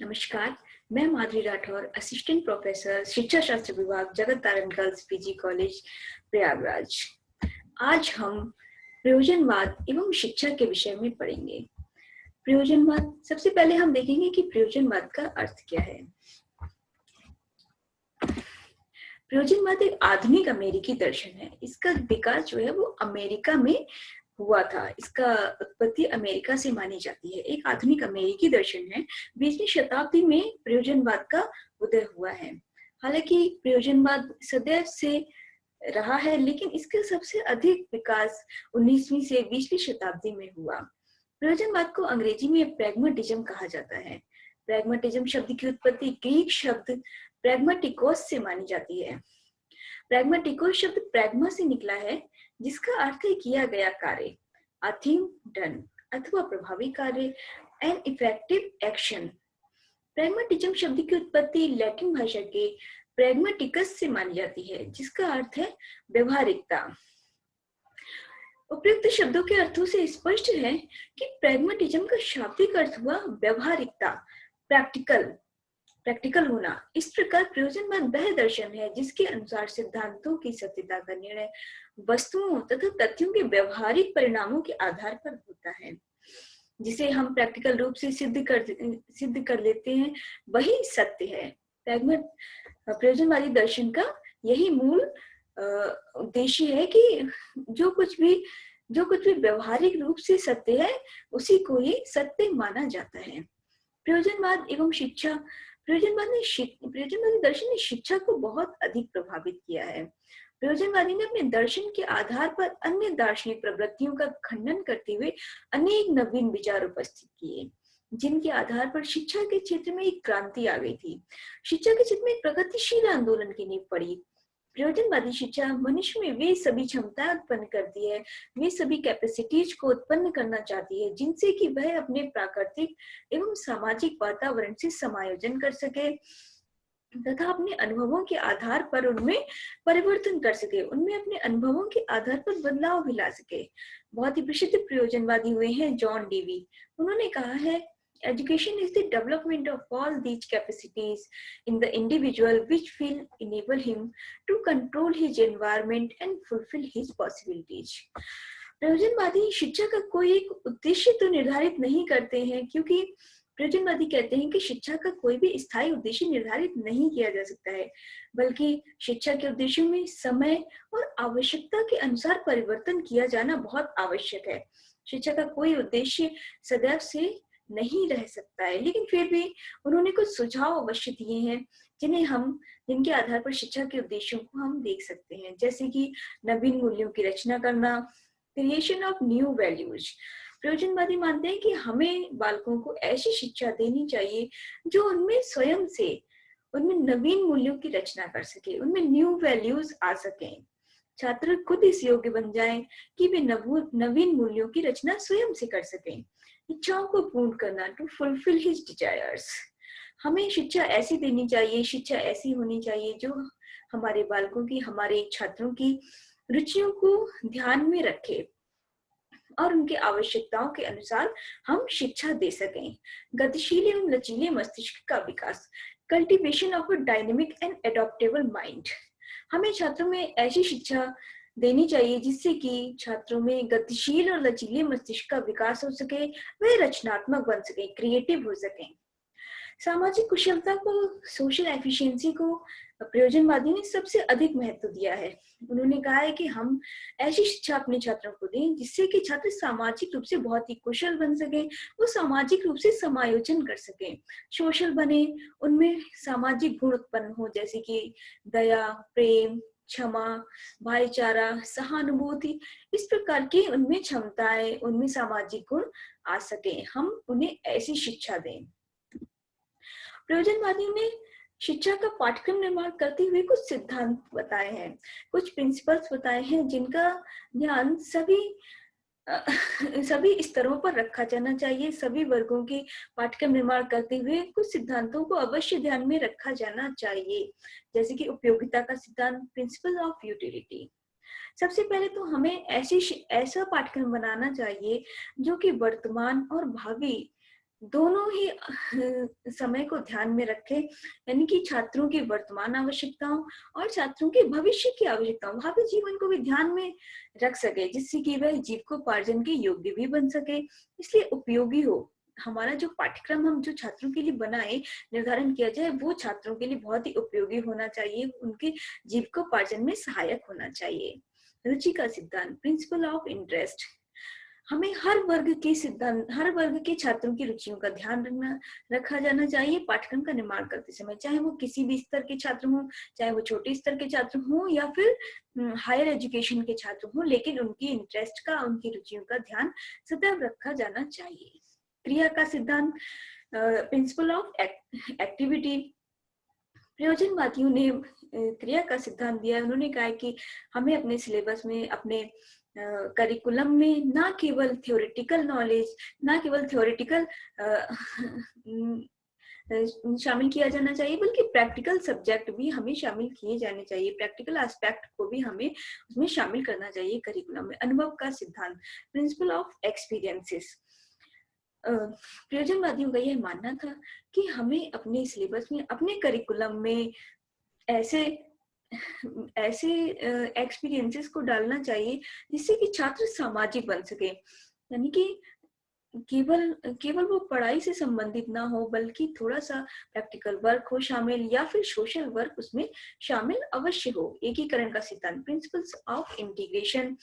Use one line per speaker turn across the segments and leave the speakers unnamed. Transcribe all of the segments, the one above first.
नमस्कार, मैं माधुरी Rathore, assistant professor शिक्षा शास्त्र विभाग जगत तारण गर्ल्स पीजी कॉलेज प्रयागराज। आज हम प्रयोजनवाद एवं शिक्षा के विषय में पढ़ेंगे। प्रयोजनवाद, सबसे पहले हम देखेंगे कि प्रयोजनवाद का अर्थ क्या है। प्रयोजनवाद एक आधुनिक अमेरिकी दर्शन है। इसका विकास जो है वो अमेरिका में हुआ था। इसका उत्पत्ति अमेरिका से मानी जाती है। एक आधुनिक अमेरिकी दर्शन है। 20वीं शताब्दी में प्रयोजनवाद का उदय हुआ है। हालांकि प्रयोजनवाद सदैव से रहा है, लेकिन इसका सबसे अधिक विकास 19वीं से 20वीं शताब्दी में हुआ। प्रयोजनवाद को अंग्रेजी में प्रैग्मेटिज्म कहा जाता है। प्रैग्मेटिज्म शब्द की उत्पत्ति ग्रीक शब्द प्रैग्मेटिकोस से मानी जाती है। प्रैग्मेटिकोस शब्द प्रैग्मा से निकला है, जिसका अर्थ है किया गया कार्य, अ थिंग डन, अथवा प्रभावी कार्य, एन इफेक्टिव एक्शन। प्रैग्मेटिज्म शब्द की उत्पत्ति लैटिन भाषा के प्रैग्मेटिकस से मानी जाती है, जिसका अर्थ है व्यवहारिकता। उपयुक्त शब्दों के अर्थों से स्पष्ट है कि प्रैग्मेटिज्म का शाब्दिक अर्थ हुआ व्यवहारिकता, प्रैक्टिकल होना। इस प्रकार प्रयोजनवाद वह दर्शन है जिसके अनुसार सिद्धांतों की सत्यता का निर्णय वस्तुओं तथा तथ्यों के व्यवहारिक परिणामों के आधार पर होता है। जिसे हम प्रैक्टिकल रूप से सिद्ध कर लेते हैं, वही सत्य है। प्रयोजनवादी दर्शन का यही मूल उद्देश्य है कि जो कुछ भी व्यवहारिक रूप से सत्य है, उसी को ही सत्य माना जाता है। प्रयोजनवाद एवं शिक्षा, प्रयोजनवादी दर्शन ने शिक्षा को बहुत अधिक प्रभावित किया है। प्रयोजनवादी ने अपने दर्शन के आधार पर अन्य दार्शनिक प्रवृत्तियों का खंडन करते हुए अनेक नवीन विचार उपस्थित किए, जिनके आधार पर शिक्षा के क्षेत्र में एक क्रांति आ गई थी। शिक्षा के क्षेत्र में एक प्रगतिशील आंदोलन की नींव पड़ी। प्रयोजनवादी शिक्षा मनुष्य में वे सभी क्षमताएं उत्पन्न करती है, वे सभी कैपेसिटीज को उत्पन्न करना चाहती है, जिनसे कि वह अपने प्राकृतिक एवं सामाजिक वातावरण से समायोजन कर सके तथा अपने अनुभवों के आधार पर उनमें परिवर्तन कर सके, उनमें अपने अनुभवों के आधार पर बदलाव भी ला सके। बहुत ही प्रसिद्ध प्रयोजनवादी हुए हैं जॉन डेवी। उन्होंने कहा है, education is the development of all these capacities in the individual which will enable him to control his environment and fulfill his possibilities. प्रयोजनवादी शिक्षा का कोई एक उद्देश्य तो निर्धारित नहीं करते हैं, क्योंकि प्रयोजनवादी कहते हैं कि शिक्षा का कोई भी स्थायी उद्देश्य निर्धारित नहीं किया जा सकता है, बल्कि शिक्षा के उद्देश्यों में समय और आवश्यकता के अनुसार परिवर्तन किया जाना बहुत आवश्यक है। शिक्षा का कोई उद्देश्य सदैव से नहीं रह सकता है, लेकिन फिर भी उन्होंने कुछ सुझाव अवश्य दिए हैं जिनके आधार पर शिक्षा के उद्देश्यों को हम देख सकते हैं, जैसे कि नवीन मूल्यों की रचना करना, क्रिएशन ऑफ न्यू वैल्यूज। प्रयोजनवादी मानते हैं कि हमें बालकों को ऐसी शिक्षा देनी चाहिए जो उनमें नवीन मूल्यों की रचना कर सके, उनमें न्यू वैल्यूज आ सके। छात्र खुद इस योग्य बन जाएं कि वे नवीन मूल्यों की रचना स्वयं से कर सकें। इच्छाओं को पूर्ण करना, टू फुलफिल हिज डिजायर्स। हमें शिक्षा ऐसी देनी चाहिए, शिक्षा ऐसी होनी चाहिए जो हमारे बालकों की, हमारे छात्रों की रुचियों को ध्यान में रखे और उनकी आवश्यकताओं के अनुसार हम शिक्षा दे सकें। गतिशील एवं लचीले मस्तिष्क का विकास, cultivation of a dynamic and adaptable mind. हमें छात्रों में ऐसी शिक्षा देनी चाहिए जिससे कि छात्रों में गतिशील और लचीले मस्तिष्क का विकास हो सके, वे रचनात्मक बन सके, क्रिएटिव हो सके। सामाजिक कुशलता को, सोशल एफिशिएंसी को प्रयोजनवादी ने सबसे अधिक महत्व दिया है। उन्होंने कहा है कि हम ऐसी शिक्षा अपने छात्रों को दें जिससे कि छात्र सामाजिक रूप से बहुत ही कुशल बन सके, वो सामाजिक रूप से समायोजन कर सके, सोशल बने, उनमें सामाजिक गुण उत्पन्न हो, जैसे कि दया, प्रेम, क्षमा, भाईचारा, सहानुभूति। इस प्रकार की उनमें क्षमताएं, उनमें सामाजिक गुण आ सके, हम उन्हें ऐसी शिक्षा दें। प्रयोजनवादियों ने शिक्षा का पाठ्यक्रम निर्माण करते हुए कुछ सिद्धांत बताए हैं, कुछ प्रिंसिपल्स बताए हैं, जिनका ध्यान सभी स्तरों पर रखा जाना चाहिए। सभी वर्गों के पाठ्यक्रम निर्माण करते हुए कुछ सिद्धांतों को अवश्य ध्यान में रखा जाना चाहिए, जैसे कि उपयोगिता का सिद्धांत, प्रिंसिपल ऑफ यूटिलिटी। सबसे पहले तो हमें ऐसा पाठ्यक्रम बनाना चाहिए जो कि वर्तमान और भावी दोनों ही समय को ध्यान में रखे, यानी कि छात्रों की वर्तमान आवश्यकताओं और छात्रों के भविष्य की आवश्यकताओं, भावी जीवन को भी ध्यान में रख सके, जिससे कि वह जीविकोपार्जन के योग्य भी बन सके, इसलिए उपयोगी हो। हमारा जो पाठ्यक्रम हम जो छात्रों के लिए बनाए, निर्धारण किया जाए, वो छात्रों के लिए बहुत ही उपयोगी होना चाहिए, उनके जीविकोपार्जन में सहायक होना चाहिए। रुचि का सिद्धांत, प्रिंसिपल ऑफ इंटरेस्ट। हमें हर वर्ग के छात्रों की रुचियों का ध्यान रखा जाना चाहिए पाठ्यक्रम का निर्माण करते समय, चाहे वो किसी भी स्तर के छात्र हों, चाहे वो छोटे स्तर के छात्र हों या फिर हायर एजुकेशन के छात्र हों, लेकिन उनकी इंटरेस्ट का, उनकी रुचियों का ध्यान सदैव रखा जाना चाहिए। क्रिया का सिद्धांत, प्रिंसिपल ऑफ एक्टिविटी। प्रयोजनवादियों ने क्रिया का सिद्धांत दिया। उन्होंने कहा कि हमें अपने सिलेबस में, अपने करिकुलम में ना केवल थ्योरेटिकल नॉलेज, ना केवल थ्योरेटिकल शामिल किया जाना चाहिए, बल्कि प्रैक्टिकल सब्जेक्ट भी हमें शामिल किए जाने चाहिए, प्रैक्टिकल एस्पेक्ट को भी हमें उसमें शामिल करना चाहिए करिकुलम में। अनुभव का सिद्धांत, प्रिंसिपल ऑफ एक्सपीरियंसेस। प्रयोजनवादियों का यह मानना था कि हमें अपने सिलेबस में, अपने करिकुलम में ऐसे एक्सपीरियंसेस को डालना चाहिए जिससे कि छात्र सामाजिक बन सके, यानी कि केवल वो पढ़ाई से संबंधित ना हो, बल्कि थोड़ा सा प्रैक्टिकल वर्क हो शामिल, या फिर सोशल वर्क उसमें शामिल अवश्य हो। एकीकरण का सिद्धांत, प्रिंसिपल्स ऑफ इंटीग्रेशन।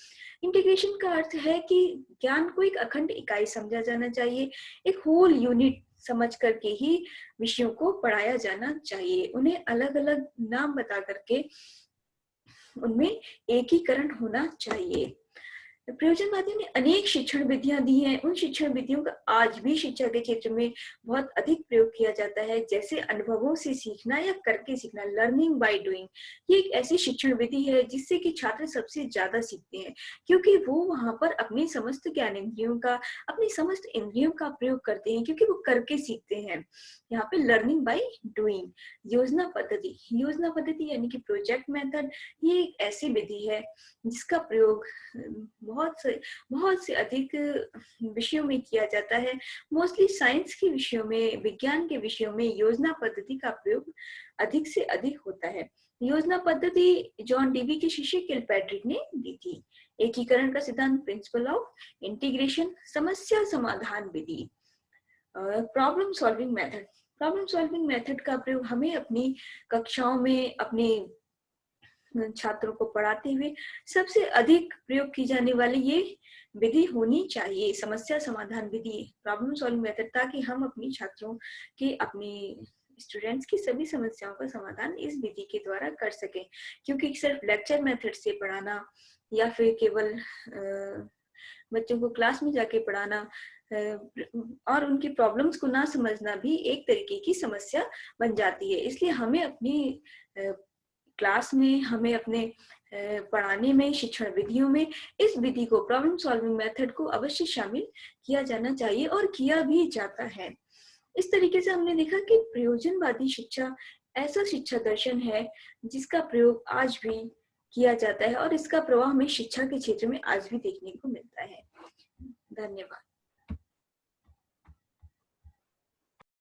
इंटीग्रेशन का अर्थ है कि ज्ञान को एक अखंड इकाई समझा जाना चाहिए, एक होल यूनिट समझ करके ही विषयों को पढ़ाया जाना चाहिए, उन्हें अलग अलग नाम बता करके उनमें एकीकरण होना चाहिए। प्रयोजनवादियों ने अनेक शिक्षण विधियां दी हैं। उन शिक्षण विधियों का आज भी शिक्षा के क्षेत्र में बहुत अधिक प्रयोग किया जाता है, जैसे अनुभवों से सीखना या करके सीखना, लर्निंग बाय डूइंग। ये एक ऐसी शिक्षण विधि है जिससे कि छात्र सबसे ज्यादा सीखते हैं, क्योंकि वो वहां पर अपनी समस्त ज्ञानेंद्रियों का, अपनी समस्त इंद्रियों का प्रयोग करते हैं, क्योंकि वो करके सीखते हैं। यहाँ पे लर्निंग बाय डूइंग। योजना पद्धति यानी कि प्रोजेक्ट मेथड, ये एक ऐसी विधि है जिसका प्रयोग बहुत से अधिक विषयों में किया जाता है। मोस्टली साइंस के विषयों में, विज्ञान के विषयों में योजना पद्धति का प्रयोग अधिक से अधिक होता है। योजना पद्धति जॉन डीवी के शिष्य किलपैट्रिक ने दी थी। एकीकरण का सिद्धांत, प्रिंसिपल ऑफ इंटीग्रेशन। समस्या समाधान विधि, problem solving method. Problem solving method का प्रयोग हमें अपनी कक्षाओं में, अपने छात्रों को पढ़ाते हुए सबसे अधिक प्रयोग की जाने वाली ये विधि होनी चाहिए, समस्या समाधान विधि, प्रॉब्लम सॉल्विंग मेथड, ताकि हम अपनी छात्रों के, अपने स्टूडेंट्स की सभी समस्याओं का समाधान इस विधि के द्वारा कर सकें। क्योंकि सिर्फ लेक्चर मेथड से पढ़ाना या फिर केवल बच्चों को क्लास में जाके पढ़ाना और उनकी प्रॉब्लम्स को ना समझना भी एक तरीके की समस्या बन जाती है। इसलिए हमें अपनी क्लास में, हमें अपने पढ़ाने में, शिक्षण विधियों में इस विधि को, प्रॉब्लम सॉल्विंग मेथड को अवश्य शामिल किया जाना चाहिए और किया भी जाता है। इस तरीके से हमने देखा कि प्रयोजनवादी शिक्षा ऐसा शिक्षा दर्शन है जिसका प्रयोग आज भी किया जाता है और इसका प्रभाव हमें शिक्षा के क्षेत्र में आज भी देखने को मिलता है। धन्यवाद।